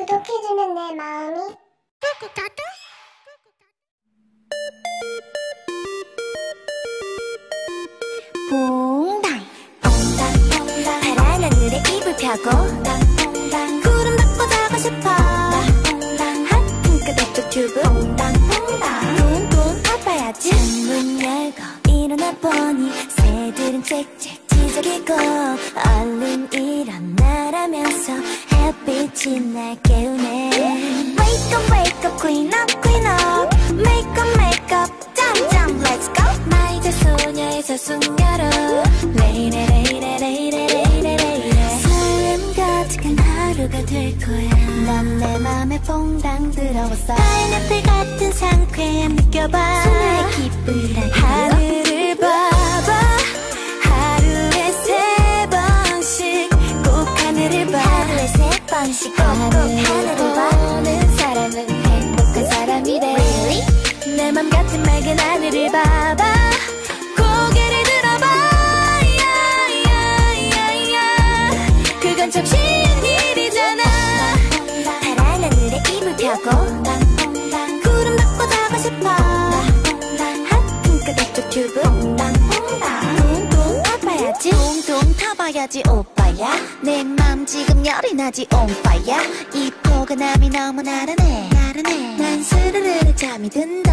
구독해주는 내 마음이 퐁당 퐁당 파란 하늘에 입을 펴고 구름 덮고 자고 싶어 한 핑크색 튜브 퐁당 돈 아파야지 창문 열고 일어나 보니 새들은 짹짹 지저귀고 얼른 일어나라면서 햇빛이 날 깨우네 Wake up queen up Make up jump let's go 나 이제 소녀의 사순가로 레이레 설렘 가득한 하루가 될 거야 넌 내 맘에 퐁당 들어왔어 파인애플 같은 상쾌함 느껴봐 소녀의 기쁨을 하늘을 봐봐 하루에 3번씩 꼭 하늘을 봐 하루에 3번씩 꼭 하늘을 봐 보는 사람은 행복한 사람이래 really? 내 맘 같은 맑은 하늘을 봐봐 고개를 들어봐 그건 참 쉬운 일이잖아 파란 하늘에 입을 펴고 구름 덮고 자고 싶어 한 핑크색 튜브 돈 타봐야지 돈 타봐야지 오빠야 내 맘 지금 열이 나지 on fire 이 포근함이 너무 나른해 난 스르르르 잠이 든다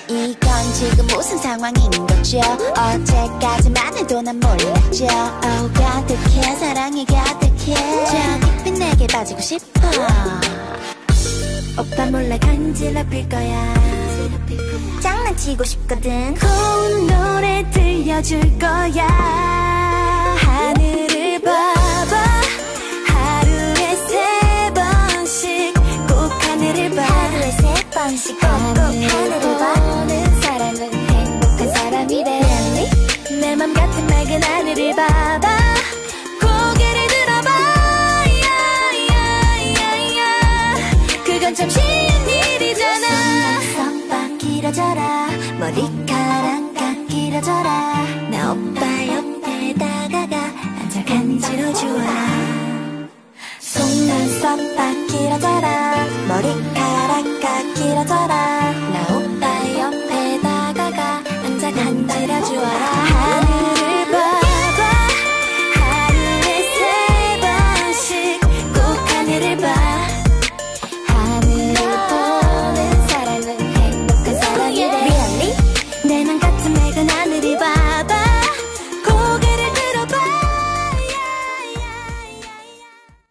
이건 지금 무슨 상황인 거죠 어제까지만 해도 난 몰랐죠 Oh 가득해 사랑이 가득해 저 깊이 내게 빠지고 싶어 오빠 몰래 간지럽힐 거야 장난치고 싶거든 고운 노래 들려줄 거야 하늘을 봐봐 하루에 3번씩 꼭 하늘을 봐 하루에 3번씩 꼭 하늘을 봐 보는 사람은 행복한 사람이래 really? 내 맘 같은 맑은 하늘을 봐봐 고개를 들어봐 그건 참 쉬운 일이잖아 손바퀴 길어져라 머리카락 각 길어져라 나 오빠 옆에 다가가 앉아 간지러주어라 속눈썹 딱 길어져라 머리카락 각 길어져라